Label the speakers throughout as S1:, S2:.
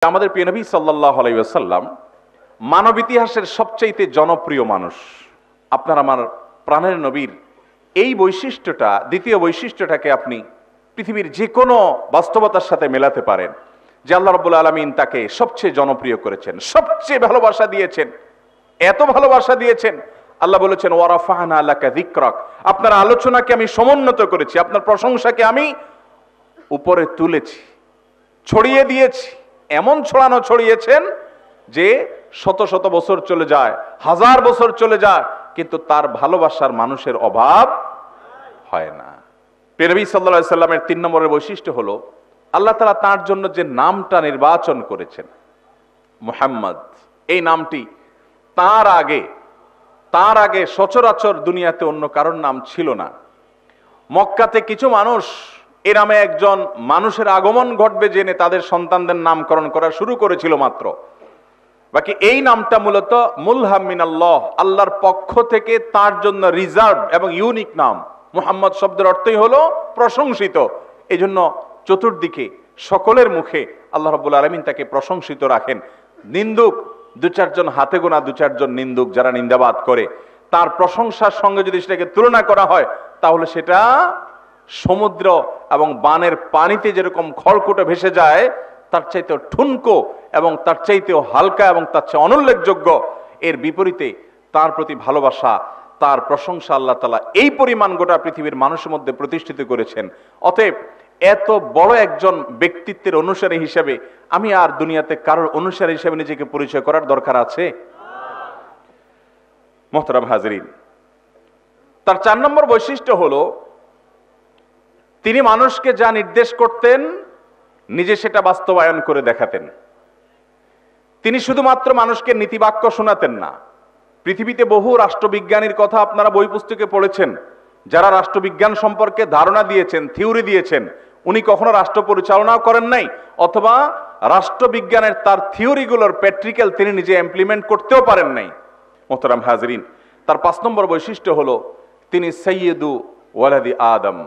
S1: আমাদের প্রিয় নবী সাল্লাল্লাহু আলাইহি ওয়াসাল্লাম মানব ইতিহাসের সবচেয়ে জনপ্রিয় মানুষ। আপনার আমার প্রাণের নবীর এই বৈশিষ্ট্যটা, দ্বিতীয় বৈশিষ্ট্যটাকে আপনি পৃথিবীর যে কোনো বাস্তবতার সাথে মেলাতে পারেন যে আল্লাহ রাব্বুল আলামিন তাকে সবচেয়ে জনপ্রিয় করেছেন, সবচেয়ে ভালোবাসা দিয়েছেন। এত ভালোবাসা দিয়েছেন, আল্লাহ বলেছেন ওয়ারাফা'না লাকা যিকরাক, আপনার আলোচনাকে আমি সমুন্নত করেছি, আপনার প্রশংসাকে আমি উপরে তুলেছি, ছড়িয়ে দিয়েছি। এমন ছড়িয়েছেন যে শত শত বছর চলে যায়, হাজার বছর চলে যায়, কিন্তু তার ভালোবাসার মানুষের অভাব হয় না। নবী সাল্লাল্লাহু আলাইহি সাল্লামের 3 নম্বরের বৈশিষ্ট্য হলো আল্লাহ তাআলা তার জন্য যে নামটা নির্বাচন করেছেন মুহাম্মদ, এই নামটি তার আগে সচরাচর দুনিয়াতে অন্য কারোর নাম ছিল না। মক্কাতে কিছু মানুষ এ নামে একজন মানুষের আগমন ঘটবে জেনে তাদের সন্তানদের নামকরণ করা শুরু করেছিল মাত্র। বাকি এই নামটা মূলত মুলহাম মিনাল্লাহ, আল্লাহর পক্ষ থেকে তার জন্য রিজার্ভ এবং ইউনিক নাম। মুহাম্মদ শব্দের অর্থই হলো প্রশংসিত। এই জন্য চতুর্দিকে সকলের মুখে আল্লাহ রাব্বুল আলামিন তাকে প্রশংসিত রাখেন। নিন্দুক 2-4 জন, হাতে গোনা 2-4 জন নিন্দুক যারা নিন্দাবাদ করে, তার প্রশংসার সঙ্গে যদি সেটাকে তুলনা করা হয় তাহলে সেটা সমুদ্র এবং বানের পানিতে যেরকম খড়কুটো ভেসে যায় তার চাইতেও ঠুনকো এবং তার চাইতেও হালকা এবং তার চেয়ে অনুল্লেখযোগ্য। এর বিপরীতে তার প্রতি ভালোবাসা, তার প্রশংসা আল্লাহ তাআলা এই পরিমাণ গোটা পৃথিবীর মানুষের মধ্যে প্রতিষ্ঠিত করেছেন। অতএব এত বড় একজন ব্যক্তিত্বের অনুসারী হিসেবে আমি আর দুনিয়াতে কারোর অনুসারী হিসেবে নিজেকে পরিচয় করার দরকার আছে? মুহতারাম হাজরিন, তার 4 নম্বর বৈশিষ্ট্য হলো তিনি মানুষকে যা নির্দেশ করতেন নিজে সেটা বাস্তবায়ন করে দেখাতেন। তিনি শুধুমাত্র মানুষকে নীতিবাক্য শোনাতেন না। পৃথিবীতে বহু রাষ্ট্রবিজ্ঞানীর কথা আপনারা বই পুস্তকে পড়েছেন, যারা রাষ্ট্রবিজ্ঞান সম্পর্কে ধারণা দিয়েছেন, থিওরি দিয়েছেন, উনি কখনো রাষ্ট্র পরিচালনাও করেন নাই, অথবা রাষ্ট্রবিজ্ঞানের তার থিওরিগুলোর প্র্যাকটিক্যাল তিনি নিজে ইমপ্লিমেন্ট করতেও পারেন নাই। মুহতারাম হাজরিন, তার 5 নম্বর বৈশিষ্ট্য হলো তিনি সাইয়্যিদু ওয়ালাদি আদম।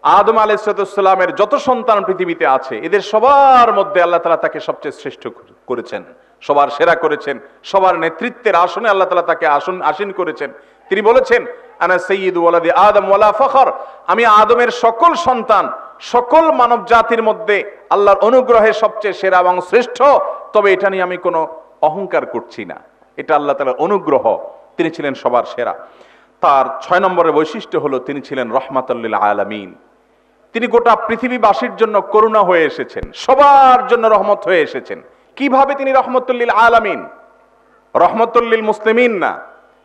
S1: আদম আলাইহিস সালামের যত সন্তান পৃথিবীতে আছে এদের সবার মধ্যে আল্লাহ তাআলা তাকে সবচেয়ে শ্রেষ্ঠ করেছেন, সবার সেরা করেছেন, সবার নেতৃত্বের আসনে আল্লাহ তাআলা তাকে আসীন করেছেন। তিনি বলেছেন আনা সাইয়্যিদু ওয়ালাদি আদম ওয়ালা ফখর, আমি আদমের সকল সন্তান, সকল মানব জাতির মধ্যে আল্লাহর অনুগ্রহে সবচেয়ে সেরা এবং শ্রেষ্ঠ। তবে এটা নিয়ে আমি কোনো অহংকার করছি না, এটা আল্লাহ তাআলার অনুগ্রহ, তিনি ছিলেন সবার সেরা। তার 6 নম্বরের বৈশিষ্ট্য হলো তিনি ছিলেন রাহমাতুল লিল আলামিন। তিনি গোটা পৃথিবীবাসীর জন্য করুণা হয়ে এসেছেন, সবার জন্য রহমত হয়ে এসেছেন। কিভাবে তিনি রাহমাতুল লিল আলামিন? রাহমাতুল লিল মুসলিমিন না,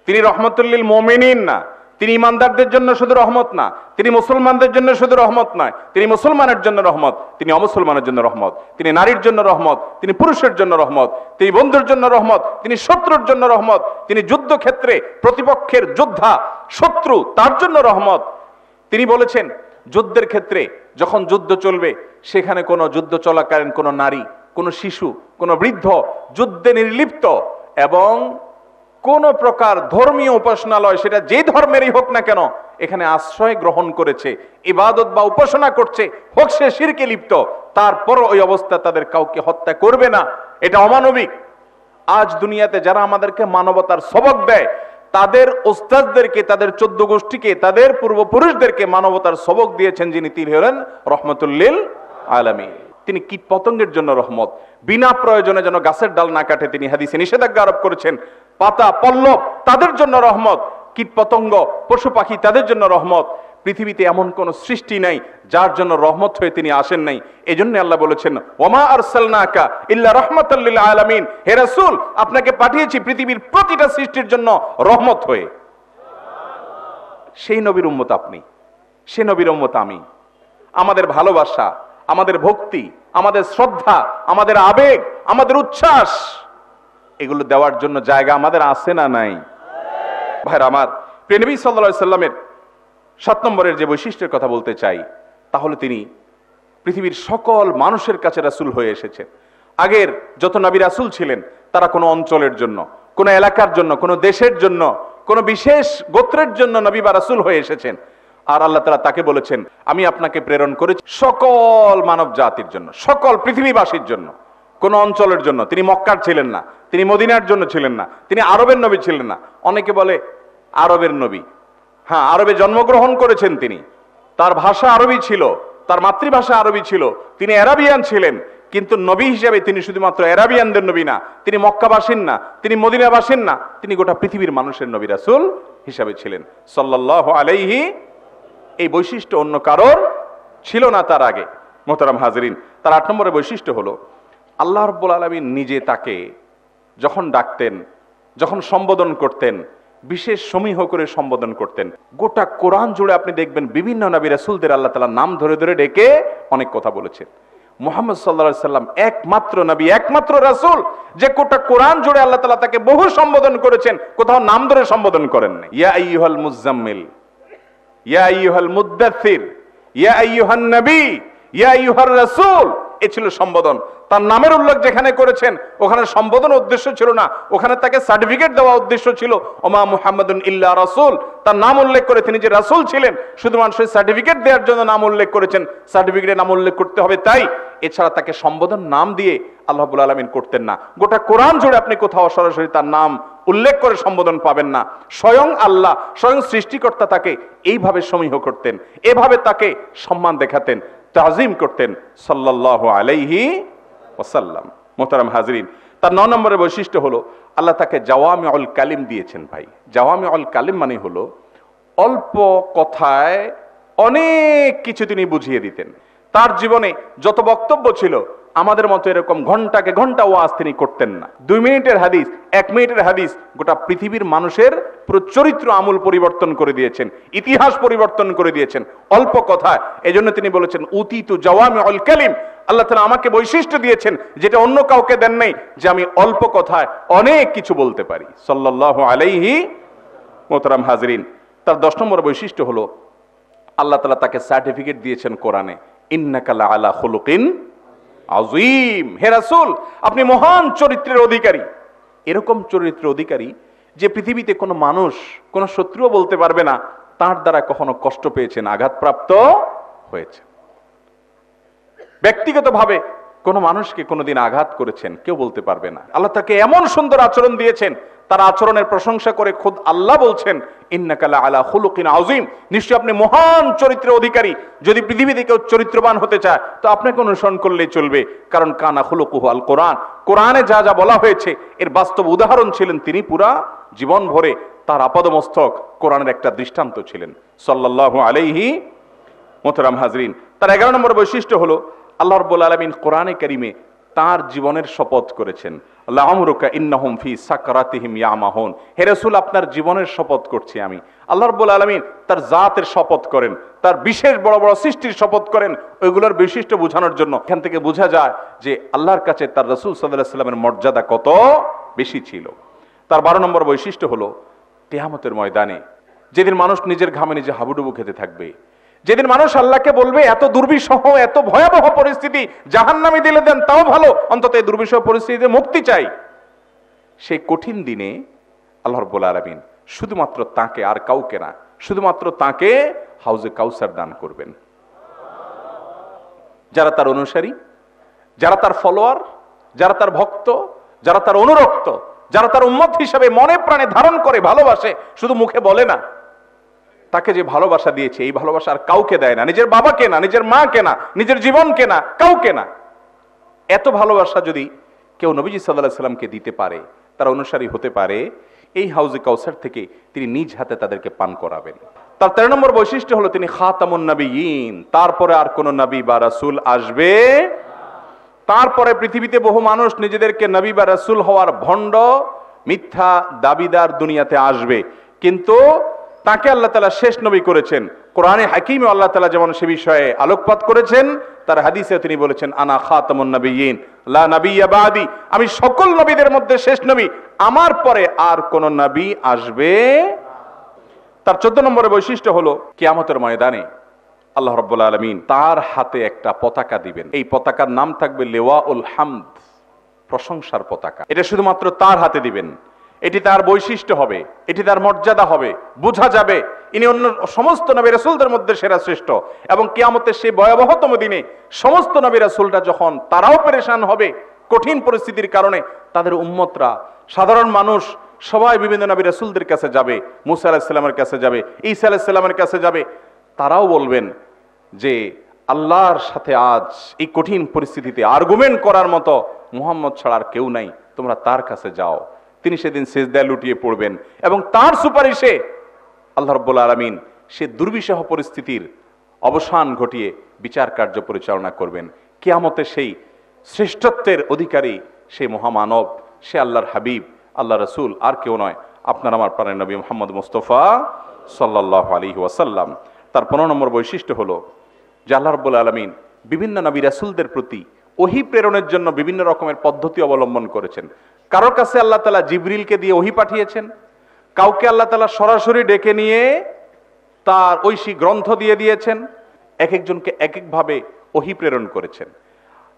S1: তিনি রাহমাতুল লিল মুমিনিন না। তিনি ইমানদারদের জন্য শুধু রহমত না, তিনি মুসলমানদের জন্য শুধু রহমত নয়, তিনি মুসলমানের জন্য রহমত, তিনি অমুসলমানের জন্য রহমত, তিনি নারীর জন্য রহমত, তিনি পুরুষের জন্য রহমত, তিনি বন্ধুর জন্য রহমত, তিনি শত্রুর জন্য রহমত, তিনি যুদ্ধক্ষেত্রে প্রতিপক্ষের যোদ্ধা শত্রু তার জন্য রহমত। তিনি বলেছেন যুদ্ধের ক্ষেত্রে যখন যুদ্ধ চলবে সেখানে কোনো যুদ্ধ চলাকালীন কোনো নারী, কোনো শিশু, কোনো বৃদ্ধ যুদ্ধে নির্লিপ্ত এবং কোন প্রকার ধর্মীয় উপাসনালয়, সেটা যে ধর্মেরই হোক না কেন, এখানে আশ্রয় গ্রহণ করেছে, ইবাদত বা উপাসনা করছে, হোক সে শিরকে লিপ্ত, তারপর ওই অবস্থা তাদের কাউকে হত্যা করবে না। এটা অমানবিক। আজ দুনিয়াতে যারা আমাদেরকে মানবতার সবক দেয় তাদের ওস্তাদদেরকে, তাদের 14 গোষ্ঠীকে, তাদের পূর্বপুরুষদেরকে মানবতার সবক দিয়েছেন যিনি, তিনি হলেন রাহমাতুল লিল আলামিন। তিনি কীট পতঙ্গের জন্য রহমত, বিনা প্রয়োজনে যেন গাছের ডাল না কাটে তিনি হাদিসে নিষেধাজ্ঞা আরোপ করেছেন। পাতা পল্লব তাদের জন্য রহমত, কীট পতঙ্গ পশু পাখি তাদের জন্য রহমত। পৃথিবীতে এমন কোন সৃষ্টি নাই যার জন্য রহমত হয়ে তিনি আসেন নাই। এজন্য আল্লাহ বলেছেন ওয়ামা আরসালনাকা ইল্লা রাহমাতাল লিল আলামিন, হে রাসূল আপনাকে পাঠিয়েছি পৃথিবীর প্রতিটা সৃষ্টির জন্য রহমত হয়ে। সেই নবীর উম্মত আপনি, সেই নবীর উম্মত আমি। আমাদের ভালোবাসা, আমাদের ভক্তি, আমাদের শ্রদ্ধা, আমাদের আবেগ, আমাদের উচ্ছ্বাস, এগুলো দেওয়ার জন্য জায়গা আমাদের আছে না নাই? ভাইরা আমার, প্রিয় নবী সাল্লাল্লাহু আলাইহি সাল্লামের 7 নম্বরের যে বৈশিষ্ট্যের কথা বলতে চাই তাহলে তিনি পৃথিবীর সকল মানুষের কাছে রাসূল হয়ে এসেছেন। আগের যত নবী রাসূল ছিলেন তারা কোনো অঞ্চলের জন্য, কোনো এলাকার জন্য, কোনো দেশের জন্য, কোনো বিশেষ গোত্রের জন্য নবী বা রাসূল হয়ে এসেছেন। আর আল্লাহ তাআলা তাকে বলেছেন আমি আপনাকে প্রেরণ করেছি সকল মানব জাতির জন্য, সকল পৃথিবীবাসীর জন্য। কোন অঞ্চলের জন্য। তিনি মক্কার ছিলেন না, তিনি মদিনার জন্য ছিলেন না, তিনি আরবের নবী ছিলেন না। অনেকে বলে আরবের নবী, হ্যাঁ আরবে জন্মগ্রহণ করেছেন তিনি, তার ভাষা আরবি ছিল, তার মাতৃভাষা আরবি ছিল, তিনি আরাবিয়ান ছিলেন, কিন্তু নবী হিসেবে তিনি শুধুমাত্র আরাবিয়ানদের নবী না, তিনি মক্কাবাসীন না, তিনি মদিনাবাসীন না, তিনি গোটা পৃথিবীর মানুষের নবী রাসূল হিসাবে ছিলেন সাল্লাল্লাহু আলাইহি। এই বৈশিষ্ট্য অন্য কারোর ছিল না তার আগে। মোহতারাম হাজরিন, তার 8 নম্বরের বৈশিষ্ট্য হলো আল্লাহ রাব্বুল আলামিন নিজে তাকে যখন ডাকতেন, যখন সম্বোধন করতেন, বিশেষ সমীহ করে সম্বোধন করতেন। গোটা কোরআন জুড়ে আপনি দেখবেন বিভিন্ন নবী রাসূলদের আল্লাহ তাআলা নাম ধরে ধরে ডেকে অনেক কথা বলেছেন। মুহাম্মদ সাল্লাল্লাহু আলাইহি সাল্লাম একমাত্র নবী, একমাত্র রাসূল যে গোটা কোরআন জুড়ে আল্লাহ তাআলা তাকে বহু সম্বোধন করেছেন, কোথাও নাম ধরে সম্বোধন করেন না। ইয়া আইয়ুহাল মুজাম্মিল, ইয়া আইয়ুহাল মুদ্দাথির, ইয়া আইয়ুহান নবী, ইয়া আইয়ুহার রাসূল, এ ছিল সম্বোধন। তার নামের উল্লেখ যেখানে করেছেন ওখানে সম্বোধন উদ্দেশ্য ছিল না, ওখানে তাকে সার্টিফিকেট দেওয়া উদ্দেশ্য ছিল। ওমা মুহাম্মাদুন ইল্লা রাসূল, তার নাম উল্লেখ করে তিনি যে রাসূল ছিলেন শুধুমাত্র সার্টিফিকেট দেওয়ার জন্য নাম উল্লেখ করেছেন, সার্টিফিকেটে নাম উল্লেখ করতে হবে তাই, এছাড়া তাকে সম্বোধন নাম দিয়ে আল্লাহ রাব্বুল আলামিন করতেন না। গোটা কোরআন জুড়ে আপনি কোথাও সরাসরি তার নাম উল্লেখ করে সম্বোধন পাবেন না। স্বয়ং আল্লাহ, স্বয়ং সৃষ্টিকর্তা তাকে এইভাবে সমীহ করতেন, এভাবে তাকে সম্মান দেখাতেন, তাজিম করতেন সাল্লাল্লাহু আলাইহি ওয়াসাল্লাম। মোহতারাম হাজরিন, তার 9 নম্বরের বৈশিষ্ট্য হলো আল্লাহ তাকে জাওয়ামিউল কালিম দিয়েছেন। ভাই, জাওয়ামিউল কালিম মানে হলো অল্প কথায় অনেক কিছু তিনি বুঝিয়ে দিতেন। তার জীবনে যত বক্তব্য ছিল আমাদের মতো এরকম ঘন্টাকে ঘন্টা ওয়াজ তিনি করতেন না। 2 মিনিটের হাদিস, 1 মিনিটের হাদিস গোটা পৃথিবীর মানুষের পুরো চরিত্র আমূল পরিবর্তন করে দিয়েছেন, ইতিহাস পরিবর্তন করে দিয়েছেন অল্প কথায়। এজন্য তিনি বলেছেন উতিতু জাওয়ামিউল কালিম, আল্লাহ তাআলা আমাকে বৈশিষ্ট্য দিয়েছেন যেটা অন্য কাউকে দেন নাই, যে আমি অল্প কথায় অনেক কিছু বলতে পারি সাল্লাল্লাহু আলাইহি। মোহতারাম হাজরিন, তার 10 নম্বর বৈশিষ্ট্য হলো আল্লাহ তাআলা তাকে সার্টিফিকেট দিয়েছেন কোরআনে, ইন্নাকা লাআলা খুলুকিন আযীম। হে রাসূল, আপনি মহান চরিত্রের অধিকারী। এরকম চরিত্রের অধিকারী যে পৃথিবীতে কোনো মানুষ, কোনো শত্রুও বলতে পারবে না তার দ্বারা কখনো কষ্ট পেয়েছেন, আঘাতপ্রাপ্ত হয়েছে। ব্যক্তিগতভাবে কোনো মানুষকে কোনোদিন আঘাত করেছেন কেউ বলতে পারবে না। আল্লাহ তাকে এমন সুন্দর আচরণ দিয়েছেন, তার আচরণের প্রশংসা করে খোদ আল্লাহ বলছেন ইন্নাকা লাআলা খুলুকিন আযীম, নিশ্চয়ই আপনি মহান চরিত্রের অধিকারী। যদি পৃথিবীতে কেউ চরিত্রবান হতে চায় তো আপনাকে অনুসরণ করলেই চলবে, কারণ কানা খুলুকুহু আল কোরআন, কোরআনে যা যা বলা হয়েছে এর বাস্তব উদাহরণ ছিলেন তিনি। পুরা জীবন ভরে তার আপাদমস্তক কোরআনের একটা দৃষ্টান্ত ছিলেন সাল্লাল্লাহু আলাইহি। মোহতারাম হাজরিন, তার 11 নম্বর বৈশিষ্ট্য হলো আল্লাহ রাব্বুল আলামিন কোরআনে কারিমে তার জীবনের শপথ করেছেন, লাআমরুকা ইন্নাহুম ফি সাকরাতিহিম ইয়ামাহুন। হে রাসূল, আপনার জীবনের শপথ করছি আমি। আল্লাহ রাব্বুল আলামিন তার জাতের শপথ করেন, তার বিশেষ বড় বড় সৃষ্টির শপথ করেন, ওইগুলোর বৈশিষ্ট্য বোঝানোর জন্য। এখান থেকে বোঝা যায় যে আল্লাহর কাছে তার রাসূল সাল্লাল্লাহু আলাইহি ওয়াসাল্লামের মর্যাদা কত বেশি ছিল। তার 12 নম্বর বৈশিষ্ট্য হলো কিয়ামতের ময়দানে যেদিন মানুষ নিজের ঘামে নিজে হাবুডুবু খেতে থাকবে, যেদিন মানুষ আল্লাহকে বলবে এত দুর্বিষহ, এত ভয়াবহ পরিস্থিতি, জাহান্নামে দিলে দেন তাও ভালো, অন্তত এই দুর্বিষহ পরিস্থিতিতে মুক্তি চাই, সেই কঠিন দিনে আল্লাহ রাব্বুল আলামিন শুধুমাত্র তাকে, আর কাউকে না, শুধুমাত্র তাকে হাউজে কাউসার দান করবেন। যারা তার অনুসারী, যারা তার ফলোয়ার, যারা তার ভক্ত, যারা তার অনুরক্ত, যারা তার উম্মত হিসেবে মনে প্রাণে ধারণ করে, ভালোবাসে, শুধু মুখে বলে না, তাকে যে ভালোবাসা দিয়েছে এই ভালোবাসা আর কাউকে দেয় না, নিজের বাবাকে না, নিজের মাকে না, নিজের জীবনকে না, কাউকে না। এত ভালোবাসা যদি কেউ নবীজি সাল্লাল্লাহু আলাইহি সাল্লামকে দিতে পারে, তার অনুসারী হতে পারে, এই হাউজে কাউসার থেকে তিনি নিজ হাতে তাদেরকে পান করাবেন। তার 13 নম্বর বৈশিষ্ট্য হলো তিনি খাতামুন নবিয়্যিন, তারপরে আর কোন নবী বা রাসূল আসবে। তারপরে পৃথিবীতে বহু মানুষ নিজেদেরকে নবী বা রাসূল হওয়ার ভণ্ড মিথ্যা দাবিদার দুনিয়াতে আসবে, কিন্তু তাকে আল্লাহ তাআলা শেষ নবী করেছেন। কোরআনে হাকিমে আল্লাহ তাআলা যেমন সে বিষয়ে আলোকপাত করেছেন, তার হাদিসে তিনি বলেছেন আনা খাতামুন নবিয়্যিন লা নাবিয়্যা বাদি, আমি সকল নবীদের মধ্যে শেষ নবী, আমার পরে আর কোন নবী আসবে। তার 14 নম্বরের বৈশিষ্ট্য হলো কিয়ামতের ময়দানে আল্লাহ রাব্বুল আলামিন তার হাতে একটা পতাকা দিবেন। এই পতাকার নাম থাকবে লিওয়াউল হামদ, প্রশংসার পতাকা। এটা শুধুমাত্র তার হাতে দিবেন, এটি তার বৈশিষ্ট্য হবে, এটি তার মর্যাদা হবে, বোঝা যাবে ইনি অন্য সমস্ত নবী রাসূলদের মধ্যে সেরা শ্রেষ্ঠ। এবং কিয়ামতের সেই ভয়াবহতম দিনে সমস্ত নবী রাসূলরা যখন তারাও পেরেশান হবে, কঠিন পরিস্থিতির কারণে তাদের উম্মতরা, সাধারণ মানুষ সবাই বিভিন্ন নবী রাসূলদের কাছে যাবে, মুসা আলাইহিস সালামের কাছে যাবে, ঈসা আলাইহিস সালামের কাছে যাবে। তারাও বলবেন যে আল্লাহর সাথে আজ এই কঠিন পরিস্থিতিতে আর্গুমেন্ট করার মতো মুহাম্মদ ছাড়া আর কেউ নাই, তোমরা তার কাছে যাও। তিনি সেদিন সিজদায় লুটিয়ে পড়বেন এবং তার সুপারিশে আল্লাহ রাব্বুল আলামিন সে দুর্বিষহ পরিস্থিতির অবসান ঘটিয়ে বিচার কার্য পরিচালনা করবেন। কিয়ামতে সেই শ্রেষ্ঠত্বের অধিকারী সেই মহামানব, সে আল্লাহর হাবিব, আল্লাহ রসুল, আর কেউ নয়, আপনার আমার প্রাণের নবী মুহাম্মদ মুস্তাফা সাল্লাল্লাহু আলাইহি ওয়াসাল্লাম। তার 15 নম্বর বৈশিষ্ট্য হলো যে আল্লাহ রাব্বুল আলামিন বিভিন্ন নবী রাসূলদের প্রতি ওহী প্রেরণের জন্য বিভিন্ন রকমের পদ্ধতি অবলম্বন করেছেন। কারোর কাছে আল্লাহ তাআলা জিবরিলকে দিয়ে ওহী পাঠিয়েছেন, কাউকে আল্লাহ তাআলা সরাসরি ডেকে নিয়ে তার ঐশী গ্রন্থ দিয়ে দিয়েছেন, এক একজনকে এক একভাবে ওহী প্রেরণ করেছেন।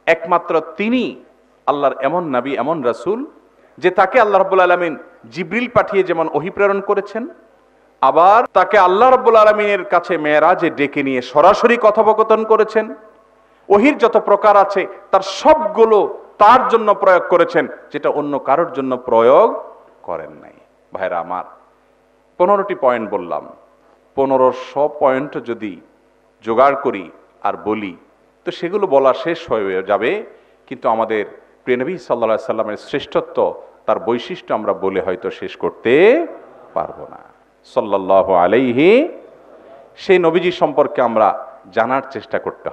S1: একমাত্র তিনি আল্লাহর এমন নবী, এমন রাসূল যে তাকে আল্লাহ রাব্বুল আলামিন জিবরিল পাঠিয়ে যেমন ওহী প্রেরণ করেছেন, আবার তাকে আল্লাহ রাব্বুল আলামিনের কাছে মেরাজে ডেকে নিয়ে সরাসরি কথোপকথন করেছেন। ওহীর যত প্রকার আছে তার সবগুলো তার জন্য প্রয়োগ করেছেন, যেটা অন্য কারোর জন্য প্রয়োগ করেন নাই। ভাইরা আমার, 15টি পয়েন্ট বললাম, 1500 পয়েন্ট যদি জোগাড় করি আর বলি তো সেগুলো বলা শেষ হয়ে যাবে, কিন্তু আমাদের প্রিয় নবী সাল্লাল্লাহু আলাইহি সাল্লামের শ্রেষ্ঠত্ব, তার বৈশিষ্ট্য আমরা বলে হয়তো শেষ করতে পারবো না। সাল্লাল্লাহু আলাইহি, সেই নবীজি সম্পর্কে আমরা জানার চেষ্টা করতে হবে।